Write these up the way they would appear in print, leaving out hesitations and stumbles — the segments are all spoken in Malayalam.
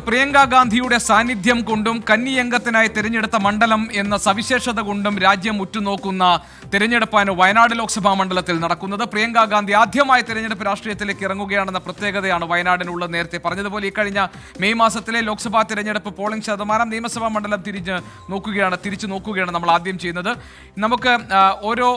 പ്രിയങ്ക ഗാന്ധിയുടെ സാന്നിധ്യം കൊണ്ടും കന്നിയംഗത്തിനായി തിരഞ്ഞെടുത്ത മണ്ഡലം എന്ന സവിശേഷത കൊണ്ടും രാജ്യം ഉറ്റുനോക്കുന്ന തിരഞ്ഞെടുപ്പാണ് വയനാട് ലോക്സഭാ മണ്ഡലത്തിൽ നടക്കുന്നത്. പ്രിയങ്ക ഗാന്ധി ആദ്യമായി തിരഞ്ഞെടുപ്പ് രാഷ്ട്രീയത്തിലേക്ക് ഇറങ്ങുകയാണെന്ന പ്രത്യേകതയാണ് വയനാടിനുള്ളത്. നേരത്തെ പറഞ്ഞതുപോലെ ഇക്കഴിഞ്ഞ മെയ് മാസത്തിലെ ലോക്സഭാ തിരഞ്ഞെടുപ്പ് പോളിംഗ് ശതമാനം നിയമസഭാ മണ്ഡലം തിരിച്ചു നോക്കുകയാണ് നമ്മൾ ആദ്യം ചെയ്യുന്നത്. നമുക്ക് ഓരോ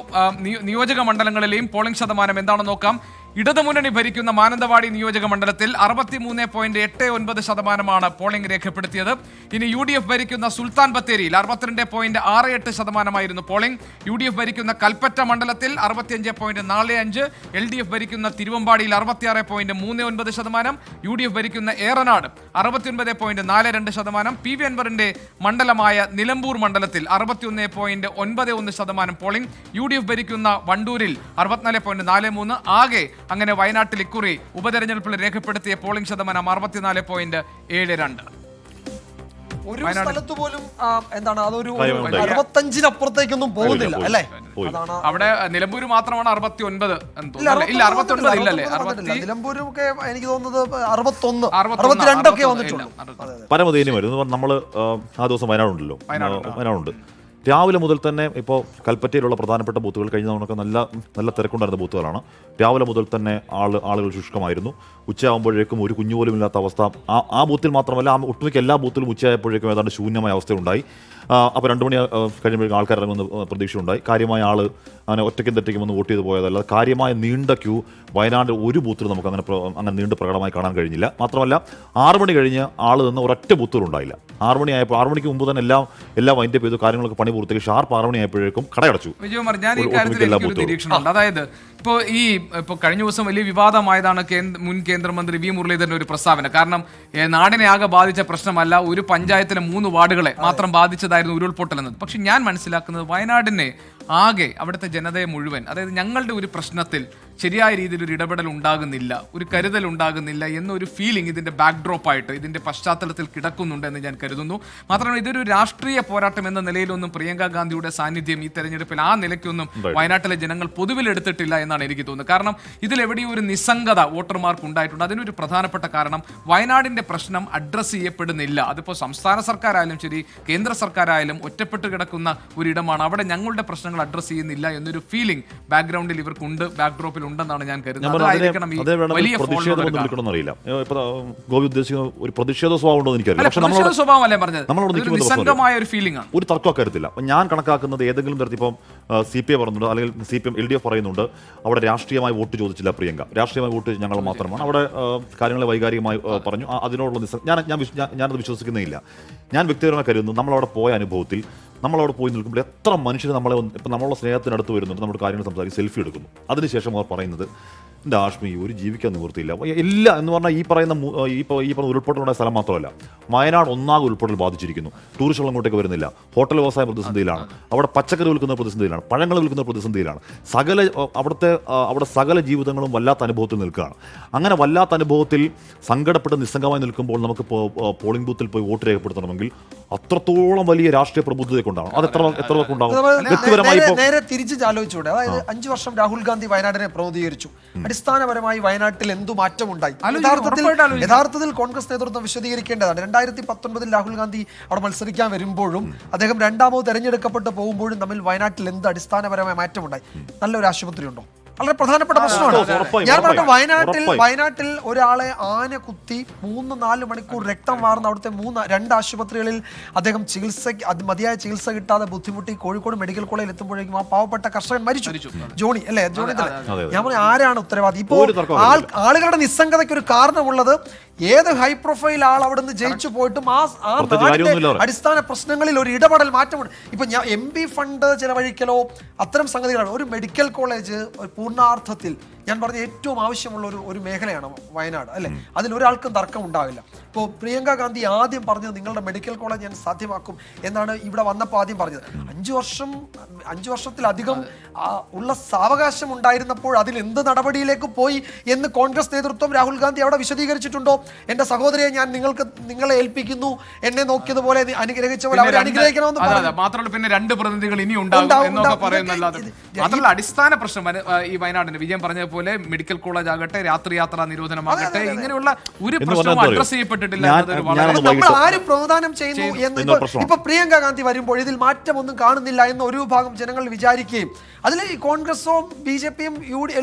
നിയോജക മണ്ഡലങ്ങളിലെയും പോളിംഗ് ശതമാനം എന്താണെന്ന് നോക്കാം. ഇടതുമുന്നണി ഭരിക്കുന്ന മാനന്തവാടി നിയോജക മണ്ഡലത്തിൽ 63.89% പോളിംഗ് രേഖപ്പെടുത്തിയത്. ഇനി UDF ഭരിക്കുന്ന സുൽത്താൻ ബത്തേരിയിൽ 62.68% പോളിംഗ്. UDF ഭരിക്കുന്ന കൽപ്പറ്റ മണ്ഡലത്തിൽ 65.45%, LDF ഭരിക്കുന്ന തിരുവമ്പാടിയിൽ 66.39%, UDF ഭരിക്കുന്ന ഏറനാട് 69.42%, PV അൻവറിന്റെ മണ്ഡലമായ നിലമ്പൂർ മണ്ഡലത്തിൽ 61.91% പോളിംഗ്. UDF ഭരിക്കുന്ന വണ്ടൂരിൽ 64.43%. ആകെ അങ്ങനെ വയനാട്ടിൽ ഇക്കുറി ഉപതെരഞ്ഞെടുപ്പിൽ രേഖപ്പെടുത്തിയ പോളിംഗ് ശതമാനം 64.72. ഒരു സ്ഥലത്ത് പോലും എന്താണ് അതൊരു 65-അപ്പുറത്തേക്കൊന്നും പോകുന്നില്ല അല്ലേ? അവിടെ നിലമ്പൂർ മാത്രമാണ് 69. ഇല്ല 69 ഇല്ലല്ലേ? നിലമ്പൂരൊക്കെ എനിക്ക് തോന്നുന്നത് 61, 62 ഒക്കെ വന്നിട്ടുള്ളൂ. പരമതേനിമായിരുന്നു. നമ്മൾ ആ ദിവസം വയനാടുണ്ടല്ലോ, വയനാടുണ്ട്. രാവിലെ മുതൽ തന്നെ ഇപ്പോൾ കൽപ്പറ്റയിലുള്ള പ്രധാനപ്പെട്ട ബൂത്തുകൾ കഴിഞ്ഞ തവണയൊക്കെ നല്ല തിരക്കുണ്ടായിരുന്ന ബൂത്തുകളാണ്. രാവിലെ മുതൽ തന്നെ ആളുകൾ ശുഷ്കമായിരുന്നു. ഉച്ചയാകുമ്പോഴേക്കും ഒരു കുഞ്ഞുപോലും ഇല്ലാത്ത അവസ്ഥ ആ ബൂത്തിൽ മാത്രമല്ല, ഒട്ടുമിക്ക എല്ലാ ബൂത്തിലും ഉച്ചയായപ്പോഴേക്കും ഏതാണ്ട് ശൂന്യമായ അവസ്ഥയുണ്ടായി. അപ്പോൾ 2 മണി കഴിയുമ്പോഴേക്കും ആൾക്കാർ ഇറങ്ങുന്ന പ്രതീക്ഷയുണ്ടായി. കാര്യമായ അങ്ങനെ ഒറ്റയ്ക്കും തെറ്റയ്ക്കും ഒന്ന് വോട്ട് ചെയ്ത് പോയതല്ല, കാര്യമായ നീണ്ട ക്യൂ വയനാട് ഒരു ബൂത്തിൽ നമുക്ക് അങ്ങനെ നീണ്ട് പ്രകടമായി കാണാൻ കഴിഞ്ഞില്ല. മാത്രമല്ല 6 മണി കഴിഞ്ഞ് ആൾ നിന്ന് ഒരൊറ്റ ബൂത്തുകളുണ്ടായില്ല. 6 മണിക്ക് മുമ്പ് തന്നെ എല്ലാം വൈൻഡപ്പ് ചെയ്തു, കാര്യങ്ങളൊക്കെ പണി പൂർത്തിയാക്കി ഷാർപ്പ് 6 മണിയായപ്പോഴേക്കും കടയടച്ചു. വിജയകുമാർ, ഞാൻ ഈ കാര്യത്തിൽ എനിക്കൊരു നിരീക്ഷണമുണ്ട്. അതായത് ഇപ്പോൾ കഴിഞ്ഞ ദിവസം വലിയ വിവാദമായതാണ് മുൻ കേന്ദ്രമന്ത്രി വി മുരളീധരന്റെ ഒരു പ്രസ്താവന. കാരണം നാടിനെ ആകെ ബാധിച്ച പ്രശ്നമല്ല, ഒരു പഞ്ചായത്തിലെ 3 വാർഡുകളെ മാത്രം ബാധിച്ചതായിരുന്നു ഉരുൾപൊട്ടൽ എന്നത്. പക്ഷെ ഞാൻ മനസ്സിലാക്കുന്നത് വയനാടിനെ ആകെ, അവിടുത്തെ ജനതയെ മുഴുവൻ, അതായത് ഞങ്ങളുടെ ഒരു പ്രശ്നത്തിൽ ശരിയായ രീതിയിൽ ഒരു ഇടപെടൽ ഉണ്ടാകുന്നില്ല, ഒരു കരുതൽ ഉണ്ടാകുന്നില്ല എന്നൊരു ഫീലിംഗ് ഇതിന്റെ ബാക്ക്ഡ്രോപ്പായിട്ട്, ഇതിന്റെ പശ്ചാത്തലത്തിൽ കിടക്കുന്നുണ്ട് എന്ന് ഞാൻ കരുതുന്നു. മാത്രമല്ല ഇതൊരു രാഷ്ട്രീയ പോരാട്ടം എന്ന നിലയിലൊന്നും പ്രിയങ്ക ഗാന്ധിയുടെ സാന്നിധ്യം ഈ തെരഞ്ഞെടുപ്പിൽ ആ നിലയ്ക്കൊന്നും വയനാട്ടിലെ ജനങ്ങൾ പൊതുവിൽ എടുത്തിട്ടില്ല എന്നാണ് എനിക്ക് തോന്നുന്നത്. കാരണം ഇതിലെവിടെയും ഒരു നിസ്സംഗത വോട്ടർമാർക്ക് ഉണ്ടായിട്ടുണ്ട്. അതിനൊരു പ്രധാനപ്പെട്ട കാരണം വയനാടിന്റെ പ്രശ്നം അഡ്രസ്സ് ചെയ്യപ്പെടുന്നില്ല. അതിപ്പോൾ സംസ്ഥാന സർക്കാരായാലും ശരി, കേന്ദ്ര സർക്കാരായാലും ഒറ്റപ്പെട്ട് കിടക്കുന്ന ഒരിടമാണ്. അവിടെ ഞങ്ങളുടെ പ്രശ്നങ്ങൾ അഡ്രസ്സ് ചെയ്യുന്നില്ല എന്നൊരു ഫീലിംഗ് ബാക്ക്ഗ്രൗണ്ടിൽ ഇവർക്കുണ്ട്, ബാക്ക്ഡ്രോപ്പിൽ ഉണ്ടെന്നാണ് ഞാൻ കരുതുന്നത്. ഒരു തർക്കം കരുത്തില്ല. ഞാൻ കണക്കാക്കുന്നത് ഏതെങ്കിലും തരത്തിൽ ഇപ്പം CPI പറയുന്നുണ്ട്, അല്ലെങ്കിൽ CPM LDF പറയുന്നുണ്ട്, അവിടെ രാഷ്ട്രീയമായി വോട്ട് ചോദിച്ചില്ല പ്രിയങ്ക, രാഷ്ട്രീയമായി വോട്ട് ഞങ്ങൾ മാത്രമാണ്, അവിടെ കാര്യങ്ങളെ വൈകാരികമായി പറഞ്ഞു. അതിനോടുള്ള ഞാനത് വിശ്വസിക്കുന്നില്ല. ഞാൻ വ്യക്തിപരമായി കരുതുന്നു, നമ്മളവിടെ പോയ അനുഭവത്തിൽ നമ്മളവിടെ പോയി നിൽക്കുമ്പോൾ എത്ര മനുഷ്യർ ഇപ്പം നമ്മളുടെ സ്നേഹത്തിനടുത്ത് വരുന്നുണ്ട്, നമ്മുടെ കാര്യങ്ങൾ സംസാരിച്ച് സെൽഫി എടുക്കുന്നു. അതിനുശേഷം അവർ പറയുന്നത്, എൻ്റെ ആഷ്മി ഒരു ജീവിക്കാൻ നിവൃത്തിയില്ല ഇല്ല എന്ന് പറഞ്ഞാൽ ഈ പറയുന്ന ഉരുൾപൊട്ടലുണ്ടായ സ്ഥലം മാത്രമല്ല, വയനാട് ഒന്നാകെ ഉരുൾപൊട്ടൽ ബാധിച്ചിരിക്കുന്നു. ടൂറിസ്റ്റുകൾ അങ്ങോട്ടേക്ക് വരുന്നില്ല, ഹോട്ടൽ വ്യവസായ പ്രതിസന്ധിയിലാണ്, അവിടെ പച്ചക്കറി വിൽക്കുന്ന പ്രതിസന്ധിയിലാണ്, പഴങ്ങൾ വിൽക്കുന്ന പ്രതിസന്ധിയിലാണ്. അവിടെ സകല ജീവിതങ്ങളും വല്ലാത്ത അനുഭവത്തിൽ നിൽക്കുകയാണ്. അങ്ങനെ വല്ലാത്ത അനുഭവത്തിൽ സങ്കടപ്പെട്ട് നിസ്സംഗമായി നിൽക്കുമ്പോൾ നമുക്ക് പോളിംഗ് ബൂത്തിൽ പോയി വോട്ട് രേഖപ്പെടുത്തണമെങ്കിൽ അത്രത്തോളം വലിയ രാഷ്ട്രീയ പ്രബുദ്ധതയൊക്കെ ഉണ്ടാകും. അത് എത്ര പേർക്ക് ഉണ്ടാകും? വ്യക്തിപരമായി നേരെ തിരിച്ച് ആലോചിച്ചൂടെ? അതായത് 5 വർഷം രാഹുൽ ഗാന്ധി വയനാടിനെ പ്രതിനിധീകരിച്ചു. അടിസ്ഥാനപരമായി വയനാട്ടിൽ എന്തു മാറ്റമുണ്ടായി? യഥാർത്ഥത്തിൽ കോൺഗ്രസ് നേതൃത്വം വിശദീകരിക്കേണ്ടതാണ്. 2019 രാഹുൽ ഗാന്ധി അവിടെ മത്സരിക്കാൻ വരുമ്പോഴും അദ്ദേഹം 2ാമത് തെരഞ്ഞെടുക്കപ്പെട്ട് പോകുമ്പോഴും തമ്മിൽ വയനാട്ടിൽ എന്ത് അടിസ്ഥാനപരമായ മാറ്റമുണ്ടായി? നല്ലൊരു ആശുപത്രി ഉണ്ടോ? വളരെ പ്രധാനപ്പെട്ട പ്രശ്നമാണ്. ഞാൻ പറഞ്ഞ വയനാട്ടിൽ ഒരാളെ ആന കുത്തി 3-4 മണിക്കൂർ രക്തം വാർന്ന അവിടുത്തെ 2 ആശുപത്രികളിൽ അദ്ദേഹം മതിയായ ചികിത്സ കിട്ടാതെ ബുദ്ധിമുട്ടി കോഴിക്കോട് മെഡിക്കൽ കോളേജിൽ എത്തുമ്പോഴേക്കും ആ പാവപ്പെട്ട കർഷകൻ മരിച്ചു. ജോണി ഞാൻ പറഞ്ഞ ആരാണ് ഉത്തരവാദി? ഇപ്പോൾ ആളുകളുടെ നിസ്സംഗതയ്ക്ക് ഒരു കാരണമുള്ളത്, ഏത് ഹൈ പ്രൊഫൈൽ ആൾ അവിടെ നിന്ന് ജയിച്ചു പോയിട്ടും ആ അടിസ്ഥാന പ്രശ്നങ്ങളിൽ ഒരു ഇടപെടൽ മാറ്റമുണ്ട്. ഇപ്പൊ ഞാൻ MP ഫണ്ട് ചെലവഴിക്കലോ അത്തരം സംഗതികളാണ്. ഒരു മെഡിക്കൽ കോളേജ് പൂർണ്ണാർത്ഥത്തിൽ ഞാൻ പറഞ്ഞ ഏറ്റവും ആവശ്യമുള്ള ഒരു മേഖലയാണ് വയനാട്, അല്ലെ? അതിലൊരാൾക്കും തർക്കം ഉണ്ടാവില്ല. ഇപ്പോൾ പ്രിയങ്ക ഗാന്ധി ആദ്യം പറഞ്ഞത് നിങ്ങളുടെ മെഡിക്കൽ കോളേജ് ഞാൻ സാധ്യമാക്കും എന്നാണ് ഇവിടെ വന്നപ്പോൾ ആദ്യം പറഞ്ഞത്. 5 വർഷത്തിലധികം ഉള്ള സാവകാശം ഉണ്ടായിരുന്നപ്പോൾ അതിൽ എന്ത് നടപടിയിലേക്ക് പോയി എന്ന് കോൺഗ്രസ് നേതൃത്വം രാഹുൽ ഗാന്ധി അവിടെ വിശദീകരിച്ചിട്ടുണ്ടോ? എന്റെ സഹോദരിയെ ഞാൻ നിങ്ങളെ ഏൽപ്പിക്കുന്നു, എന്നെ നോക്കിയതുപോലെ അനുഗ്രഹിച്ച പോലെ അവരെ അനുഗ്രഹിക്കണമെന്ന്. മാത്രമല്ല പിന്നെ 2 പ്രതിനിധികൾ ഇനി ഉണ്ടാകും എന്നൊക്കെ പറയുന്നല്ലാതെ മാത്രമല്ല അടിസ്ഥാന പ്രശ്നം ഈ വയനാടിന്റെ വിജയം പറഞ്ഞതുപോലെ പോലെ മെഡിക്കൽ കോളേജ് ആകട്ടെ, രാത്രി യാത്രാ നിരോധനമാകട്ടെ, ഇങ്ങനെയുള്ള ഒരു പ്രശ്നവും അഡ്രസ് ചെയ്യപ്പെട്ടിട്ടില്ല. നമ്മൾ ആരും പ്രധാനം ചെയ്യുന്നു എന്ന് ഇപ്പൊ പ്രിയങ്ക ഗാന്ധി വരുമ്പോൾ ഇതിൽ മാറ്റമൊന്നും കാണുന്നില്ല എന്ന് ഒരു വിഭാഗം ജനങ്ങൾ വിചാരിക്കുകയും അതിൽ ഈ കോൺഗ്രസും BJPയും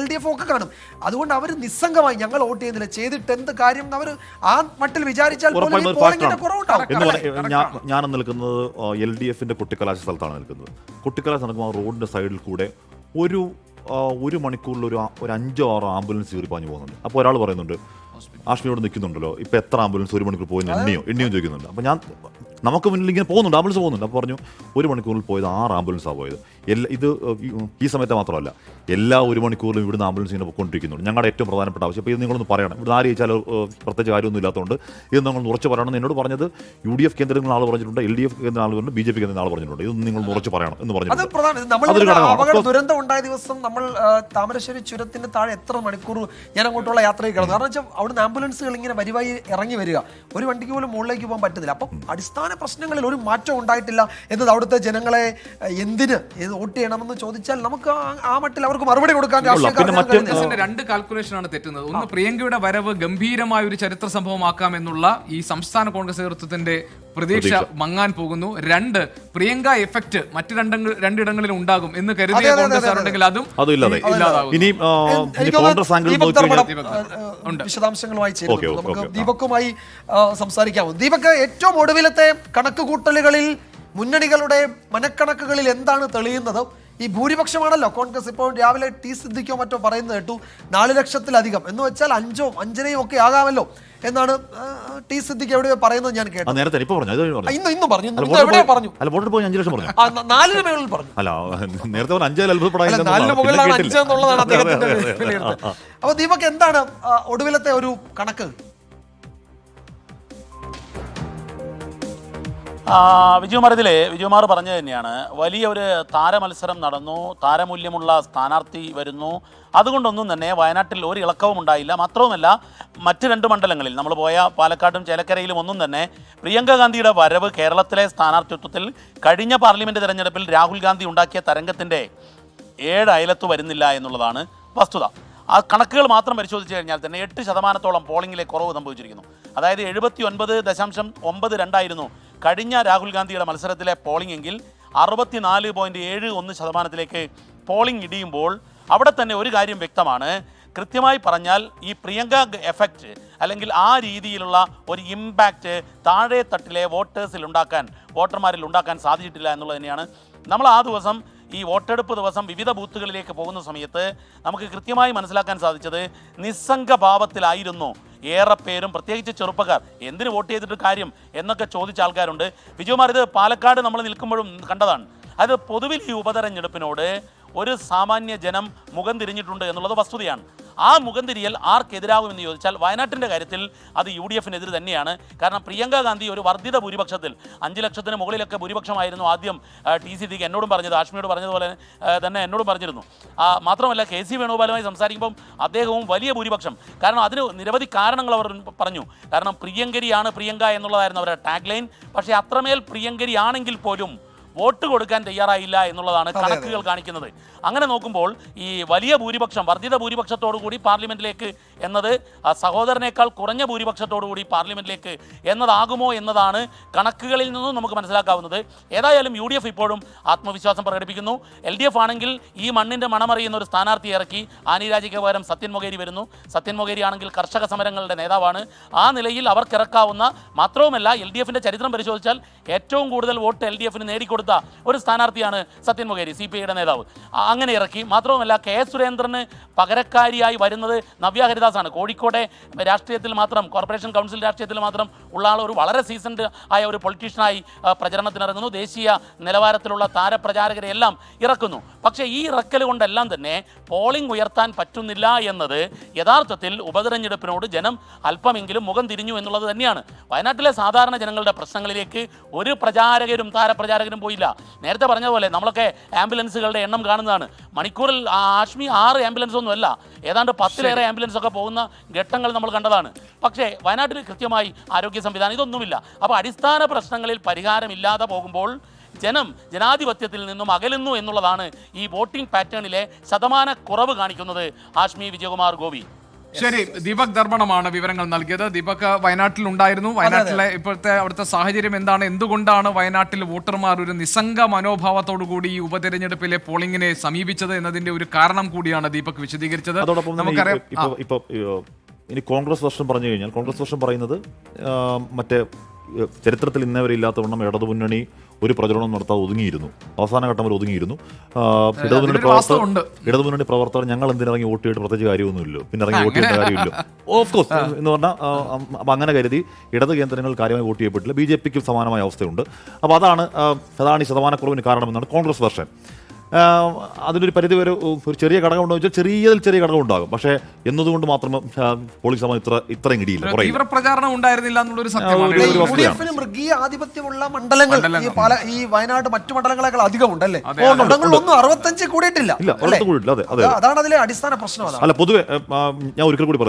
LDF ഒക്കെ കാണും. അതുകൊണ്ട് അവർ നിസ്സംഗമായി ഞങ്ങൾ വോട്ട് ചെയ്യുന്നില്ല, ചെയ്തിട്ട് എന്ത് കാര്യം അവർ ആ മട്ടിൽ വിചാരിച്ചാൽ ഞാൻ നിൽക്കുന്നത് LDFന്റെ കുട്ടിക്കലാശ സ്ഥലത്താണ് നിൽക്കുന്നത്. കുട്ടിക്കലാശ നടക്കുമ്പോൾ റോഡിന്റെ സൈഡിൽ കൂടെ ഒരു മണിക്കൂറിൽ ഒരു 5-6 ആംബുലൻസ് കയറി പാഞ്ഞു പോകുന്നുണ്ട്. അപ്പോൾ ഒരാൾ പറയുന്നുണ്ട്, ആഷ്മിയോട് നിൽക്കുന്നുണ്ടല്ലോ, ഇപ്പൊ എത്ര ആംബുലൻസ് 1 മണിക്കൂർ പോയി എണ്ണിയോ ചോദിക്കുന്നുണ്ട്. അപ്പോൾ ഞാൻ നമുക്ക് മുന്നിൽ ഇങ്ങനെ പോകുന്നുണ്ട്, ആംബുലൻസ് പോകുന്നുണ്ട്. അപ്പോൾ പറഞ്ഞു 1 മണിക്കൂറിൽ പോയത് 6 ആംബുലൻസാണ് പോയത്. ഇത് ഈ സമയത്ത് മാത്രമല്ല, എല്ലാ 1 മണിക്കൂറിലും ഇവിടുന്ന് ആംബുലൻസ് ഇങ്ങനെ പോയിക്കൊണ്ടിരിക്കുന്നുണ്ട്. ഞങ്ങളുടെ ഏറ്റവും പ്രധാനപ്പെട്ട ആവശ്യം ഇപ്പോൾ ഇത് നിങ്ങളൊന്ന് പറയണം. ഇവിടെ ആര് ചോദിച്ചാൽ പ്രത്യേകിച്ച് കാര്യമൊന്നും ഇല്ലാത്തതുകൊണ്ട് ഇത് നിങ്ങൾ ഉറച്ച് പറയണമെന്ന് എന്നോട് പറഞ്ഞത് UDF കേന്ദ്രങ്ങളിൽ ആൾ പറഞ്ഞിട്ടുണ്ട്, LDF കേന്ദ്ര ആൾ പറഞ്ഞിട്ടുണ്ട്, BJP കേന്ദ്ര ആൾ പറഞ്ഞിട്ടുണ്ട്. ഇതൊന്നും നിങ്ങൾ ഉറച്ച് പറയണം എന്ന് പറഞ്ഞിട്ടുണ്ട്. ദുരന്തം ഉണ്ടായ ദിവസം നമ്മൾ താമരശ്ശേരി ചുരത്തിന്റെ താഴെ എത്ര മണിക്കൂർ ഞാൻ അങ്ങോട്ടുള്ള യാത്രയിൽ കിടന്നു. കാരണം വെച്ചാൽ അവിടുന്ന് ആംബുലൻസുകൾ ഇങ്ങനെ വരിവായി ഇറങ്ങി വരിക, ഒരു വണ്ടിക്ക് പോലും മുകളിലേക്ക് പോകാൻ പറ്റുന്നില്ല. അപ്പം അടിസ്ഥാന പ്രശ്നങ്ങളിൽ ഒരു മാറ്റം ഉണ്ടായിട്ടില്ല എന്നത് അവിടുത്തെ ജനങ്ങളെ എന്തിന് വോട്ട് ചെയ്യണമെന്ന് ചോദിച്ചാൽ നമുക്ക് ആ മട്ടിൽ അവർക്ക് മറുപടി കൊടുക്കാൻ 2 കാൽക്കുലേഷനാണ് തെറ്റുന്നത്. ഒന്ന്, പ്രിയങ്കയുടെ വരവ് ഗംഭീരമായ ഒരു ചരിത്ര സംഭവമാക്കാമെന്നുള്ള ഈ സംസ്ഥാന കോൺഗ്രസ് നേതൃത്വത്തിന്റെ പ്രതീക്ഷ മങ്ങാൻ പോകുന്നു. 2, പ്രിയങ്ക എഫക്ട് മറ്റ് രണ്ടിടങ്ങളിൽ ഉണ്ടാകും എന്ന് കരുതിയ കോൺഗ്രസ് ഉണ്ടെങ്കിൽ അതും ഇല്ലാതാകും. വിശദാംശങ്ങളുമായി ചേരുന്നു. നമുക്ക് ദീപക്കുമായി സംസാരിക്കാമോ? ദീപക്, ഏറ്റവും ഒടുവിലത്തെ കണക്കുകൂട്ടലുകളിൽ മുന്നണികളുടെ മനക്കണക്കുകളിൽ എന്താണ് തെളിയുന്നത്? ഈ ഭൂരിപക്ഷമാണല്ലോ കോൺഗ്രസ്. ഇപ്പോൾ രാവിലെ T സിദ്ദിഖോ മറ്റോ പറയുന്നത് കേട്ടു 4 ലക്ഷത്തിലധികം എന്ന് വെച്ചാൽ 5 5.5 ഒക്കെ ആകാമല്ലോ എന്നാണ് T സിദ്ദിഖ് എവിടെയോ പറയുന്നത് ഞാൻ കേട്ടു. ഇന്നും പറഞ്ഞു 4 മുകളിൽ പറഞ്ഞു. നേരത്തെ 5 മുകളിലാണ് 5 എന്നുള്ളതാണ് അദ്ദേഹത്തിന്റെ വിലയിരുത്തൽ. അപ്പൊ ദീപക്, എന്താണ് ഒടുവിലത്തെ ഒരു കണക്ക്? വിജയകുമാർ പറഞ്ഞത് തന്നെയാണ്. വലിയ ഒരു താരമത്സരം നടന്നു, താരമൂല്യമുള്ള സ്ഥാനാർത്ഥി വരുന്നു. അതുകൊണ്ടൊന്നും തന്നെ വയനാട്ടിൽ ഒരു ഇളക്കവും ഉണ്ടായില്ല. മാത്രവുമല്ല, മറ്റ് 2 മണ്ഡലങ്ങളിൽ നമ്മൾ പോയ പാലക്കാടും ചേലക്കരയിലും ഒന്നും തന്നെ പ്രിയങ്ക ഗാന്ധിയുടെ വരവ് കേരളത്തിലെ സ്ഥാനാർത്ഥിത്വത്തിൽ കഴിഞ്ഞ പാർലമെൻറ്റ് തെരഞ്ഞെടുപ്പിൽ രാഹുൽ ഗാന്ധി ഉണ്ടാക്കിയ തരംഗത്തിൻ്റെ 7 അയലത്ത് വരുന്നില്ല എന്നുള്ളതാണ് വസ്തുത. ആ കണക്കുകൾ മാത്രം പരിശോധിച്ച് കഴിഞ്ഞാൽ തന്നെ 8% പോളിംഗിലെ കുറവ് സംഭവിച്ചിരിക്കുന്നു. അതായത് 79.92 കഴിഞ്ഞ രാഹുൽ ഗാന്ധിയുടെ മത്സരത്തിലെ പോളിംഗ് എങ്കിൽ 64.71% പോളിംഗ് ഇടിയുമ്പോൾ അവിടെ തന്നെ ഒരു കാര്യം വ്യക്തമാണ്. കൃത്യമായി പറഞ്ഞാൽ ഈ പ്രിയങ്ക എഫക്റ്റ് അല്ലെങ്കിൽ ആ രീതിയിലുള്ള ഒരു ഇമ്പാക്റ്റ് താഴെ തട്ടിലെ വോട്ടർമാരിൽ ഉണ്ടാക്കാൻ സാധിച്ചിട്ടില്ല എന്നുള്ളത് തന്നെയാണ്. നമ്മൾ ആ ദിവസം ഈ വോട്ടെടുപ്പ് ദിവസം വിവിധ ബൂത്തുകളിലേക്ക് പോകുന്ന സമയത്ത് നമുക്ക് കൃത്യമായി മനസ്സിലാക്കാൻ സാധിച്ചത് നിസ്സംഗഭാവത്തിലായിരുന്നു ഏറെ പേരും, പ്രത്യേകിച്ച് ചെറുപ്പക്കാർ. എന്തിന് വോട്ട് ചെയ്തിട്ട് കാര്യം എന്നൊക്കെ ചോദിച്ച ആൾക്കാരുണ്ട്. വിജയകുമാർ, ഇത് പാലക്കാട് നമ്മൾ നിൽക്കുമ്പോഴും കണ്ടതാണ്. അത് പൊതുവിൽ ഈ ഉപതെരഞ്ഞെടുപ്പിനോട് ഒരു സാമാന്യ ജനം മുഖം തിരിഞ്ഞിട്ടുണ്ട് എന്നുള്ളത് വസ്തുതയാണ്. ആ മുഖം തിരിയൽ ആർക്കെതിരാകുമെന്ന് ചോദിച്ചാൽ വയനാട്ടിൻ്റെ കാര്യത്തിൽ അത് UDFനെതിരെ തന്നെയാണ്. കാരണം പ്രിയങ്ക ഗാന്ധി ഒരു വർദ്ധിത ഭൂരിപക്ഷത്തിൽ 5 ലക്ഷത്തിന് മുകളിലൊക്കെ ഭൂരിപക്ഷമായിരുന്നു ആദ്യം T സിദ്ദിഖ് എന്നോടും പറഞ്ഞത്, ആഷ്മിയോട് പറഞ്ഞതുപോലെ തന്നെ എന്നോടും പറഞ്ഞിരുന്നു. മാത്രമല്ല KC വേണുഗോപാലുമായി സംസാരിക്കുമ്പം അദ്ദേഹവും വലിയ ഭൂരിപക്ഷം. കാരണം അതിന് നിരവധി കാരണങ്ങൾ അവർ പറഞ്ഞു. കാരണം പ്രിയങ്കരിയാണ് പ്രിയങ്ക എന്നുള്ളതായിരുന്നു അവരുടെ ടാഗ് ലൈൻ. പക്ഷേ അത്രമേൽ പ്രിയങ്കരിയാണെങ്കിൽ പോലും വോട്ട് കൊടുക്കാൻ തയ്യാറായില്ല എന്നുള്ളതാണ് കണക്കുകൾ കാണിക്കുന്നത്. അങ്ങനെ നോക്കുമ്പോൾ ഈ വലിയ ഭൂരിപക്ഷം, വർദ്ധിത ഭൂരിപക്ഷത്തോടു കൂടി പാർലമെന്റിലേക്ക് എന്നത് സഹോദരനേക്കാൾ കുറഞ്ഞ ഭൂരിപക്ഷത്തോടു കൂടി പാർലമെന്റിലേക്ക് എന്നതാകുമോ എന്നതാണ് കണക്കുകളിൽ നിന്നും നമുക്ക് മനസ്സിലാക്കാവുന്നത്. ഏതായാലും UDF ഇപ്പോഴും ആത്മവിശ്വാസം പ്രകടിപ്പിക്കുന്നു. LDF ആണെങ്കിൽ ഈ മണ്ണിൻ്റെ മണമറിയുന്ന ഒരു സ്ഥാനാർത്ഥി ഇറക്കി. ആനി രാജയ്ക്ക് പകരം സത്യൻ മൊകേരി വരുന്നു. സത്യൻ മൊകേരി ആണെങ്കിൽ കർഷക സമരങ്ങളുടെ നേതാവാണ്. ആ നിലയിൽ അവർക്കിറക്കാവുന്ന, മാത്രവുമല്ല LDFന്റെ ചരിത്രം പരിശോധിച്ചാൽ ഏറ്റവും കൂടുതൽ വോട്ട് LDFന് നേടിക്കൊടുത്ത ഒരു സ്ഥാനാർത്ഥിയാണ് സത്യൻ മൊകേരി, CPIയുടെ നേതാവ്. അങ്ങനെ ഇറക്കി. മാത്രവുമല്ല KS സുരേന്ദ്രന് പകരക്കാരിയായി വരുന്നത് നവ്യ ഹരിദാസാണ്. കോഴിക്കോട്ടെ രാഷ്ട്രീയത്തിൽ മാത്രം, കോർപ്പറേഷൻ കൗൺസിൽ രാഷ്ട്രീയത്തിൽ മാത്രം ഉള്ള ആൾ ഒരു വളരെ സീസൺഡ് ആയ ഒരു പൊളിറ്റീഷ്യനായി പ്രചരണത്തിനിറങ്ങുന്നു. ദേശീയ നിലവാരത്തിലുള്ള താരപ്രചാരകരെ എല്ലാം ഇറക്കുന്നു. പക്ഷേ ഈ ഇറക്കൽ കൊണ്ടെല്ലാം തന്നെ പോളിംഗ് ഉയർത്താൻ പറ്റുന്നില്ല എന്നത് യഥാർത്ഥത്തിൽ ഉപതെരഞ്ഞെടുപ്പിനോട് ജനം അല്പമെങ്കിലും മുഖം തിരിഞ്ഞു എന്നുള്ളത് തന്നെയാണ്. വയനാട്ടിലെ സാധാരണ ജനങ്ങളുടെ പ്രശ്നങ്ങളിലേക്ക് ഒരു പ്രചാരകരും താരപ്രചാരകരും പോയില്ല. നേരത്തെ പറഞ്ഞതുപോലെ നമ്മളൊക്കെ ആംബുലൻസുകളുടെ എണ്ണം കാണുന്നതാണ്. മണിക്കൂറിൽ ആഷ്മി 6 ആംബുലൻസ് ഒന്നുമല്ല, ഏതാണ്ട് 10-ലേറെ ആംബുലൻസ് ഒക്കെ പോകുന്ന ഘട്ടങ്ങൾ നമ്മൾ കണ്ടതാണ്. പക്ഷേ വയനാട്ടിൽ കൃത്യമായി ആരോഗ്യ സംവിധാനം ഇതൊന്നുമില്ല. അപ്പോൾ അടിസ്ഥാന പ്രശ്നങ്ങളിൽ പരിഹാരമില്ലാതെ പോകുമ്പോൾ ജനം ജനാധിപത്യത്തിൽ നിന്നും അകലുന്നു എന്നുള്ളതാണ് ഈ വോട്ടിംഗ് പാറ്റേണിലെ ശതമാന കുറവ് കാണിക്കുന്നത്. ഹാഷ്മി വിജയകുമാർ ഗോപി. ശരി, ദീപക് ധർമ്മണമാണ് വിവരങ്ങൾ നൽകിയത്. ദീപക് വയനാട്ടിൽ ഉണ്ടായിരുന്നു. വയനാട്ടിലെ ഇപ്പോഴത്തെ അവിടുത്തെ സാഹചര്യം എന്താണ്, എന്തുകൊണ്ടാണ് വയനാട്ടിൽ വോട്ടർമാർ ഒരു നിസ്സംഗ മനോഭാവത്തോടു കൂടി ഈ ഉപതെരഞ്ഞെടുപ്പിലെ പോളിംഗിനെ സമീപിച്ചത് എന്നതിന്റെ ഒരു കാരണം കൂടിയാണ് ദീപക് വിശദീകരിച്ചത്. നമുക്കറിയാം ഇനി കോൺഗ്രസ് വർഷം പറഞ്ഞു കഴിഞ്ഞാൽ കോൺഗ്രസ് വർഷം പറയുന്നത് മറ്റേ ചരിത്രത്തിൽ ഇന്നേവരെ ഇല്ലാത്തവണ്ണം ഇടതുമുന്നണി ഒരു പ്രചരണം നടത്താതെ ഒതുങ്ങിയിരുന്നു, അവസാന ഘട്ടം വരെ ഒതുങ്ങിയിരുന്നു. ഇടതുമുന്നണി പ്രവർത്തകർ ഞങ്ങൾ എന്തിനിറങ്ങി വോട്ട് ചെയ്തിട്ട് പ്രത്യേകിച്ച് കാര്യമൊന്നുമില്ലോ, പിന്നെ ഇറങ്ങി വോട്ട് ചെയ്യേണ്ട കാര്യമില്ല ഓഫ് കോഴ്സ് എന്ന് പറഞ്ഞാൽ അപ്പം അങ്ങനെ കരുതി ഇടത് കേന്ദ്രങ്ങൾ കാര്യമായി വോട്ട് ചെയ്യപ്പെട്ടില്ല. BJPക്ക് സമാനമായ അവസ്ഥയുണ്ട്. അപ്പോൾ അതാണ് ഈ ശതമാനക്കുറവിന് കാരണമെന്നാണ് കോൺഗ്രസ് വർഷം. അതിനൊരു പരിധി വരെ ഒരു ചെറിയ ഘടകം ഉണ്ടോ വെച്ചാൽ ചെറിയ ഘടകം ഉണ്ടാകും. പക്ഷേ എന്നതുകൊണ്ട് മാത്രം പോളിംഗ് ശതമാനം ഇത്രയും ഇടിയില്ല. പ്രചാരണം ഉണ്ടായിരുന്നില്ല എന്നുള്ളൊരു സത്യമാണ്. മൃഗീയ ആധിപത്യമുള്ള മണ്ഡലങ്ങൾ ഈ വയനാട് മറ്റു മണ്ഡലങ്ങളെക്കാൾ അധികം ഉണ്ടല്ലേ? ഒന്നും 65 കൂടിയിട്ടില്ല. അതാണ് അതിലെ അടിസ്ഥാന പ്രശ്നം. അല്ല, പൊതുവെ ഞാൻ ഒരിക്കൽ കൂടി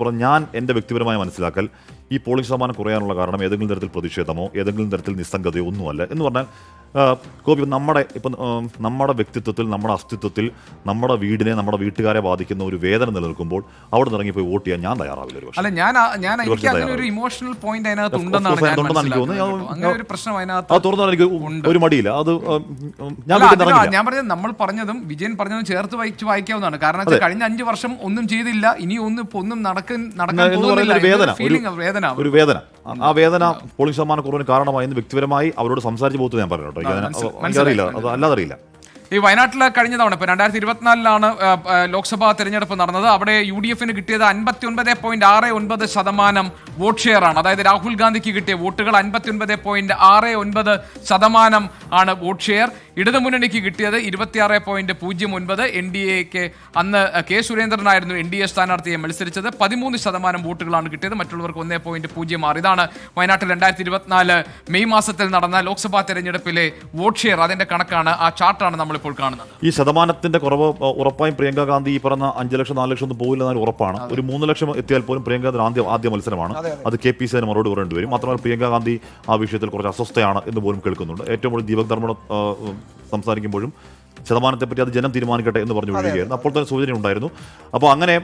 പറഞ്ഞു, ഞാൻ എൻ്റെ വ്യക്തിപരമായ മനസ്സിലാക്കൽ ഈ പോളിംഗ് ശതമാനം കുറയാനുള്ള കാരണം ഏതെങ്കിലും തരത്തിൽ പ്രതിഷേധമോ ഏതെങ്കിലും തരത്തിൽ നിസ്സംഗതയോ ഒന്നുമല്ല. എന്ന് പറഞ്ഞാൽ കോപി നമ്മുടെ വ്യക്തിത്വത്തിൽ, നമ്മുടെ അസ്തിത്വത്തിൽ, നമ്മുടെ വീടിനെ, നമ്മുടെ വീട്ടുകാരെ ബാധിക്കുന്ന ഒരു വേദന നിലനിൽക്കുമ്പോൾ അവിടെ നിന്ന് ഇറങ്ങിപ്പോയി വോട്ട് ചെയ്യാൻ ഞാൻ തയ്യാറാവില്ല. ഒരു ഇമോഷണൽ പോയിന്റ് അതിനകത്ത് ഉണ്ടെന്നാണ് എനിക്ക് ഒരു മടിയില്ല. അത് ഞാൻ പറഞ്ഞത്, നമ്മൾ പറഞ്ഞതും വിജയൻ പറഞ്ഞതും ചേർത്ത് വായിക്കാവുന്നതാണ്. കാരണം കഴിഞ്ഞ 5 വർഷം ഒന്നും ചെയ്തില്ല, ഇനി ഒന്നും നടക്കാൻ ഒരു വേദന. ആ വേദന പോളിംഗ് ശതമാനം കുറവിന് കാരണമായെന്ന് വ്യക്തിപരമായി അവരോട് സംസാരിച്ച് പോത്ത് ഞാൻ പറഞ്ഞു കേട്ടോ. എനിക്കറിയില്ല, അത് അല്ലാതെ അറിയില്ല. ഈ വയനാട്ടിൽ കഴിഞ്ഞ തവണ ഇപ്പോൾ 2024 ലോക്സഭാ തെരഞ്ഞെടുപ്പ് നടന്നത്. അവിടെ UDF കിട്ടിയത് 59.69% വോട്ട് ഷെയർ ആണ്. അതായത് രാഹുൽ ഗാന്ധിക്ക് കിട്ടിയ വോട്ടുകൾ 59.69% ആണ് വോട്ട് ഷെയർ. ഇടതുമുന്നണിക്ക് കിട്ടിയത് 26.09%. NDAക്ക് അന്ന് കെ സുരേന്ദ്രനായിരുന്നു NDA സ്ഥാനാർത്ഥിയെ മത്സരിച്ചത്. 13% വോട്ടുകളാണ് കിട്ടിയത്, മറ്റുള്ളവർക്ക് 1.06. ഇതാണ് വയനാട്ടിൽ 2024 മെയ് മാസത്തിൽ നടന്ന ലോക്സഭാ തെരഞ്ഞെടുപ്പിലെ വോട്ട് ഷെയർ. അതിന്റെ കണക്കാണ്, ആ ചാർട്ടാണ് നമ്മൾ ഇപ്പോൾ കാണുന്നത്. ഈ ശതമാനത്തിന്റെ കുറവ് ഉറപ്പായും പ്രിയങ്ക ഗാന്ധി ഈ പറഞ്ഞ 5 ലക്ഷം 4 ലക്ഷം ഒന്നും പോകില്ല എന്നാൽ ഉറപ്പാണ്. ഒരു 3 ലക്ഷം എത്തിയാൽ പോലും പ്രിയങ്ക ആദ്യ മത്സരമാണ്. അത് KPCന് മറുപടി പറയേണ്ടി വരും. മാത്രമല്ല പ്രിയങ്ക ഗാന്ധി ആ വിഷയത്തിൽ കുറച്ച് അസ്വസ്ഥയാണ് എന്ന് പോലും കേൾക്കുന്നുണ്ട്. ഏറ്റവും കൂടുതൽ ദീപക് ധർമ്മ സംസാരിക്കുമ്പോഴും ശതമാനത്തെ പറ്റി അത് ജനം തീരുമാനിക്കട്ടെ എന്ന് പറഞ്ഞു വിടുകയായിരുന്നു. അപ്പോൾ തന്നെ സൂചന ഉണ്ടായിരുന്നു. അപ്പോൾ അങ്ങനെ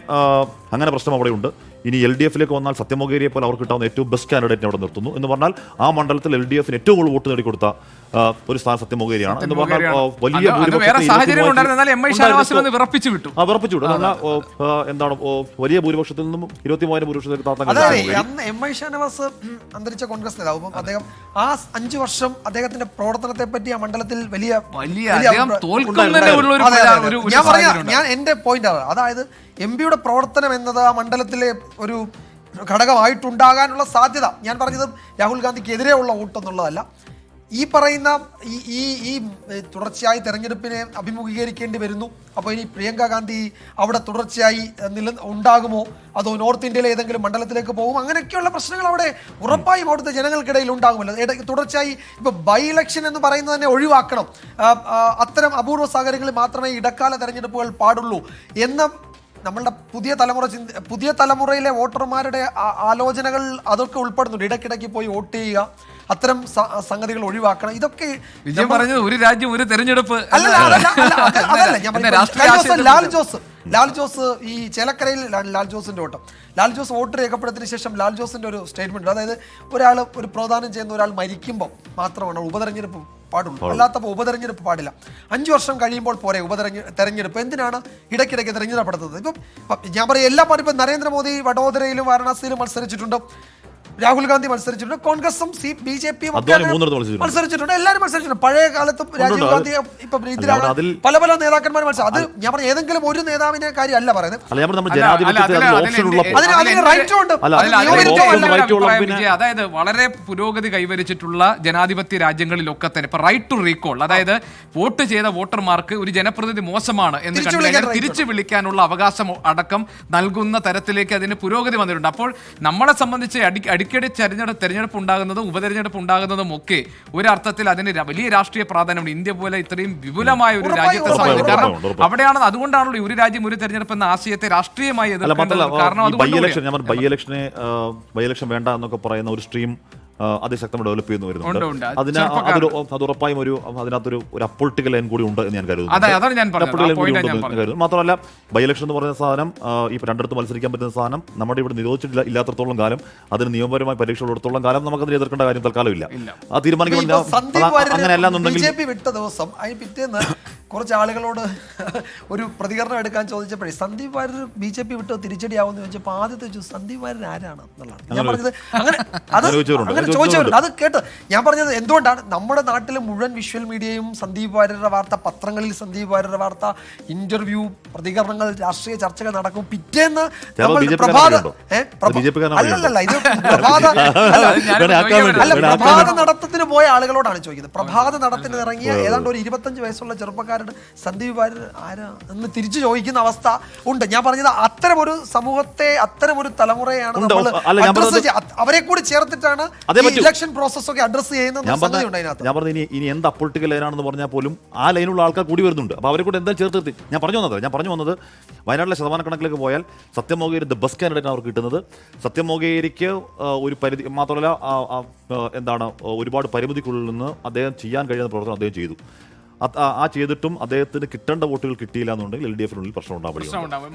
പ്രശ്നം അവിടെയുണ്ട്. ഇനി LDFിലേക്ക് വന്നാൽ സത്യമൊഗേരിയെ പോലെ അവർക്ക് കിട്ടാവുന്ന ഏറ്റവും ബെസ്റ്റ് കാൻഡിഡേറ്റിനെ അവിടെ നിർത്തുന്നു എന്ന് പറഞ്ഞാൽ ആ മണ്ഡലത്തിൽ LDFന് ഏറ്റവും കൂടുതൽ വോട്ട് നേടിക്കൊടുത്ത ഒരു സ്ഥാനം സത്യമൊഗേരിയാണ് എന്ന് പറഞ്ഞാൽ വലിയ വിറപ്പിച്ചു വിട്ടു. എന്താണ് വലിയ ഭൂരിപക്ഷത്തിൽ നിന്നും 23,000 ഭൂരിപക്ഷത്തിലേക്ക് താത്താൻ. MI ഷാനവാസ് അന്തരിച്ച കോൺഗ്രസ് നേതാവ്, അദ്ദേഹം ആ 5 വർഷം അദ്ദേഹത്തിന്റെ പ്രവർത്തനത്തെ പറ്റി ആ മണ്ഡലത്തിൽ ഞാൻ എന്റെ പോയിന്റ് അതായത് MP-യുടെ പ്രവർത്തനം എന്നത് ആ മണ്ഡലത്തിലെ ഒരു ഘടകമായിട്ടുണ്ടാകാനുള്ള സാധ്യത. ഞാൻ പറഞ്ഞത് രാഹുൽ ഗാന്ധിക്ക് എതിരെയുള്ള വോട്ടെന്നുള്ളതല്ല. ഈ പറയുന്ന ഈ തുടർച്ചയായി തെരഞ്ഞെടുപ്പിനെ അഭിമുഖീകരിക്കേണ്ടി വരുന്നു. അപ്പോൾ ഇനി പ്രിയങ്ക ഗാന്ധി അവിടെ തുടർച്ചയായി ഉണ്ടാകുമോ, അതോ നോർത്ത് ഇന്ത്യയിലെ ഏതെങ്കിലും മണ്ഡലത്തിലേക്ക് പോകും, അങ്ങനെയൊക്കെയുള്ള പ്രശ്നങ്ങൾ അവിടെ ഉറപ്പായും അവിടുത്തെ ജനങ്ങൾക്കിടയിൽ ഉണ്ടാകുമല്ലോ. തുടർച്ചയായി ഇപ്പോൾ ബൈ ഇലക്ഷൻ എന്ന് പറയുന്നത് തന്നെ ഒഴിവാക്കണം, അത്തരം അപൂർവ സാഹചര്യങ്ങളിൽ മാത്രമേ ഇടക്കാല തെരഞ്ഞെടുപ്പുകൾ പാടുള്ളൂ എന്ന നമ്മളുടെ പുതിയ തലമുറയിലെ വോട്ടർമാരുടെ ആലോചനകൾ അതൊക്കെ ഉൾപ്പെടുന്നുണ്ട്. ഇടയ്ക്കിടയ്ക്ക് പോയി വോട്ട് ചെയ്യുക, അത്തരം സംഗതികൾ ഒഴിവാക്കണം. ഇതൊക്കെ വിജയം പറഞ്ഞത് ഒരു രാജ്യം ഒരു തെരഞ്ഞെടുപ്പ് ലാൽ ജോസ് ഈ ചേലക്കരയിൽ ലാൽ ജോസിന്റെ ലാൽ ജോസ് വോട്ട് രേഖപ്പെടുത്തിയതിനു ശേഷം ലാൽ ജോസിന്റെ ഒരു സ്റ്റേറ്റ്മെന്റ്, അതായത് ഒരു പ്രദാനം ചെയ്യുന്ന ഒരാൾ മരിക്കുമ്പോൾ മാത്രമാണ് ഉപതെരഞ്ഞെടുപ്പ് പാടുള്ളൂ, അല്ലാത്തപ്പോൾ ഉപതെരഞ്ഞെടുപ്പ് പാടില്ല. 5 വർഷം കഴിയുമ്പോൾ പോരെ തെരഞ്ഞെടുപ്പ്, എന്തിനാണ് ഇടയ്ക്കിടയ്ക്ക് തെരഞ്ഞെടുപ്പെടുത്തുന്നത്? ഇപ്പം ഞാൻ പറയും എല്ലാ പാർട്ടി, ഇപ്പം നരേന്ദ്രമോദി വഡോദരയിലും വാരണാസിയിലും മത്സരിച്ചിട്ടുണ്ട്, രാഹുൽ ഗാന്ധി മത്സരിച്ചിട്ടുണ്ട്, കോൺഗ്രസും BJPയും മത്സരിച്ചിട്ടുണ്ട്, എല്ലാവരും മത്സരിച്ചിട്ടുണ്ട്. പഴയ കാലത്തും രാജീവ് ഗാന്ധി, ഇപ്പൊ പല നേതാക്കന്മാർ മത്സരം. അത് ഞാൻ പറഞ്ഞ ഏതെങ്കിലും ഒരു നേതാവിന്റെ കാര്യമല്ല പറയുന്നത്. അതായത് വളരെ പുരോഗതി കൈവരിച്ചിട്ടുള്ള ജനാധിപത്യ രാജ്യങ്ങളിലൊക്കെ തന്നെ ഇപ്പൊ റൈറ്റ് ടു റീകോൾ, അതായത് വോട്ട് ചെയ്ത വോട്ടർമാർക്ക് ഒരു ജനപ്രതിനിധി മോശമാണ് എന്ന് കണ്ടുകഴിഞ്ഞാൽ തിരിച്ചു വിളിക്കാനുള്ള അവകാശം അടക്കം നൽകുന്ന തരത്തിലേക്ക് അതിന് പുരോഗതി വന്നിട്ടുണ്ട്. അപ്പോൾ നമ്മളെ സംബന്ധിച്ച് അടിക്കടി തെരഞ്ഞെടുപ്പ് ഉണ്ടാകുന്നതും ഉപതെരഞ്ഞെടുപ്പ് ഉണ്ടാകുന്നതും ഒക്കെ ഒരർത്ഥത്തിൽ അതിന് വലിയ രാഷ്ട്രീയ പ്രാധാന്യമുണ്ട്. ഇന്ത്യ പോലെ ഇത്രയും വിപുലമായ ഒരു രാജ്യത്തെ സംബന്ധിച്ച്, കാരണം അവിടെയാണ്, അതുകൊണ്ടാണല്ലോ ഒരു രാജ്യം ഒരു തെരഞ്ഞെടുപ്പ് എന്ന ആശയത്തെ രാഷ്ട്രീയമായി എതിർക്കുന്നത്. കാരണം ബൈ ഇലക്ഷൻ വേണ്ട എന്നൊക്കെ പറയുന്ന ഒരു സ്ട്രീം അതിശക്തമായി ഡെവലപ്പ് ചെയ്യുന്നു വരുന്നുണ്ട്. ഉണ്ട്. അതിന് അത് ഉറപ്പായും അതിനകത്തൊരു അപ്പൊളിറ്റിക്കൽ ലൈൻ കൂടി ഉണ്ട് എന്ന് ഞാൻ കരുതുന്നു. മാത്രമല്ല ബൈ ഇലക്ഷൻ എന്ന് പറയുന്ന സാധനം ഇപ്പൊ രണ്ടിടത്ത് മത്സരിക്കാൻ പറ്റുന്ന സാധനം നമ്മുടെ ഇവിടെ നിരോധിച്ചിട്ടില്ല ഇല്ലാത്തത്തോളം കാലം, അതിന് നിയമപരമായ പരീക്ഷകളുടത്തോളം കാലം നമുക്കതിന് എതിർക്കേണ്ട കാര്യം തൽക്കാലം ഇല്ല. ആ തീരുമാനിക്കണം. അങ്ങനെയല്ലാന്നുണ്ടെങ്കിൽ ബിജെപി വിട്ട ദിവസം അതിന് പിറ്റേന്ന് കുറച്ച് ആളുകളോട് ഒരു പ്രതികരണം എടുക്കാൻ ചോദിച്ചപ്പോഴേ സന്ദീപ് വാര്യർ ബിജെപി വിട്ട് തിരിച്ചടിയാവുമെന്ന് ചോദിച്ചപ്പോൾ ആദ്യത്തെ ചോദിച്ചു സന്ദീപ് വാര്യർ ആരാണ് എന്നുള്ളതാണ്. ഞാൻ പറഞ്ഞത് അങ്ങനെ ചോദിച്ചവരുണ്ട്. അത് കേട്ട് ഞാൻ പറഞ്ഞത് എന്തുകൊണ്ടാണ് നമ്മുടെ നാട്ടിലെ മുഴുവൻ വിഷ്വൽ മീഡിയയും സന്ദീപ് വാര്യരുടെ വാർത്ത, പത്രങ്ങളിൽ സന്ദീപ് വാര്യരുടെ വാർത്ത, ഇന്റർവ്യൂ, പ്രതികരണങ്ങൾ, രാഷ്ട്രീയ ചർച്ചകൾ നടക്കും. പിറ്റേന്ന് പ്രഭാത നടത്തത്തിന് പോയ ആളുകളോടാണ് ചോദിക്കുന്നത്. പ്രഭാത നടത്തിന് ഇറങ്ങിയ ഏതാണ്ട് ഒരു 25 വയസ്സുള്ള ചെറുപ്പക്കാരുടെ സന്ദീപ് വാര്യർ ആരാ എന്ന് തിരിച്ചു ചോദിക്കുന്ന അവസ്ഥ ഉണ്ട്. ഞാൻ പറഞ്ഞത് അത്തരമൊരു സമൂഹത്തെ, അത്തരമൊരു തലമുറയാണ് നമ്മൾ അഡ്രസ് അവരെ കൂടി ചേർത്തിട്ടാണ് ഇലക്ഷൻ പ്രോസസ് ഒക്കെ അഡ്രസ് ചെയ്യുന്നത്. ഞാൻ പറഞ്ഞു ഇനി എന്ത് അപ്പൊളിറ്റിക്കൽ ലൈനാണെന്ന് പറഞ്ഞാൽ പോലും ആ ലൈനുള്ള ആൾക്കാർ കൂടി വരുന്നുണ്ട്. അപ്പോൾ അവരെ കൂടെ എന്തായാലും ചേർത്ത് ഞാൻ പറഞ്ഞു വന്നത് വയനാട്ടിലെ ശതമാനക്കണക്കിലേക്ക് പോയാൽ സത്യമോഗേരി ദ ബെസ്റ്റ് കാൻഡിഡേറ്റ് അവർക്ക് കിട്ടുന്നത്. സത്യമോഗേരിക്ക് ഒരു പരിധി മാത്രമല്ല ഒരുപാട് പരിമിതിക്കുള്ളിൽ നിന്ന് അദ്ദേഹം ചെയ്യാൻ കഴിയുന്ന പ്രവർത്തനം അദ്ദേഹം ചെയ്തു. ചെയ്തിട്ടും അദ്ദേഹത്തിന് കിട്ടേണ്ട വോട്ടുകൾ കിട്ടിയില്ല എന്നുണ്ടെങ്കിൽ LDF-നുള്ളിൽ പ്രശ്നം ഉണ്ടാവില്ല.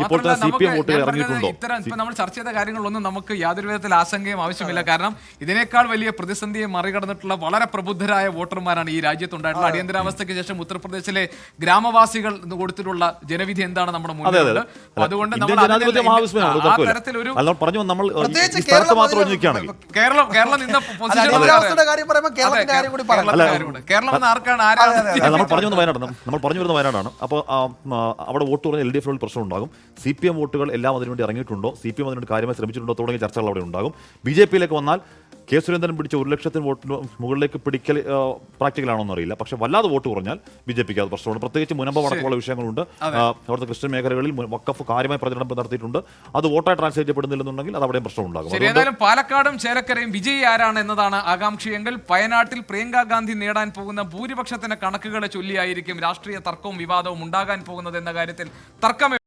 ഇപ്പോൾ തന്നെ CPM വോട്ടുകൾ ഇറങ്ങിയിട്ടുണ്ടോ? ഇപ്പം നമ്മൾ ചർച്ച ചെയ്ത കാര്യങ്ങളൊന്നും നമുക്ക് യാതൊരു വിധത്തിൽ ആശങ്കയും ആവശ്യമില്ല. കാരണം ഇതിനേക്കാൾ വലിയ പ്രതിസന്ധിയെ മറികടന്നിട്ടുള്ള വളരെ പ്രബുദ്ധരായ വോട്ടർമാരാണ് ഈ രാജ്യത്തുണ്ടായിട്ടുള്ള. അടിയന്തരാവസ്ഥയ്ക്ക് ശേഷം ഉത്തർപ്രദേശിലെ ഗ്രാമവാസികൾ കൊടുത്തിട്ടുള്ള ജനവിധി എന്താണ് നമ്മുടെ മുന്നിലുള്ളത്. അതുകൊണ്ട് കേരളം നിന്ന കേരളം ആർക്കാണ് നമ്മൾ പറഞ്ഞു വരുന്ന വയനാടാണ്. അപ്പോൾ അവിടെ വോട്ട് പറഞ്ഞാൽ LDF-നുള്ളിൽ പ്രശ്നം ഉണ്ടാകും. CPM വോട്ടുകൾ എല്ലാം അതിനുവേണ്ടി ഇറങ്ങിയിട്ടുണ്ടോ, CPM അതിനുവേണ്ടി കാര്യമായി ശ്രമിച്ചിട്ടുണ്ടോ തുടങ്ങിയ ചർച്ചകൾ അവിടെ ഉണ്ടാകും. BJP-യിലേക്ക് വന്നാൽ കെ സുരേന്ദ്രൻ പിടിച്ച 1,00,000 വോട്ടിന് മുകളിലേക്ക് പിടിക്കൽ പ്രാക്ടിക്കലാണോ എന്നറിയില്ല. പക്ഷേ വല്ലാതെ വോട്ട് കുറഞ്ഞാൽ BJP-ക്ക് അത് പ്രശ്നമാണ്. പ്രത്യേകിച്ച് മുനമ്പം അടക്കമുള്ള വിഷയങ്ങളുണ്ട്. അവിടുത്തെ ക്രിസ്ത്യൻ മേഖലകളിൽ വഖഫ് കാര്യമായ പ്രചരണം നടത്തിയിട്ടുണ്ട്. അത് വോട്ടായി ട്രാൻസ്ലേറ്റ് ചെയ്യപ്പെടുന്നില്ലെന്നുണ്ടെങ്കിൽ അത് അവിടെയും പ്രശ്നം ഉണ്ടാകും. ഏതായാലും പാലക്കാടും ചേലക്കരയും വിജയി ആരാണ് എന്നതാണ് ആകാംക്ഷയെങ്കിൽ വയനാട്ടിൽ പ്രിയങ്ക ഗാന്ധി നേടാൻ പോകുന്ന ഭൂരിപക്ഷത്തിന്റെ കണക്കുകളെ ചൊല്ലിയായിരിക്കും രാഷ്ട്രീയ തർക്കവും വിവാദവും ഉണ്ടാകാൻ പോകുന്നത് എന്ന കാര്യത്തിൽ തർക്കമേ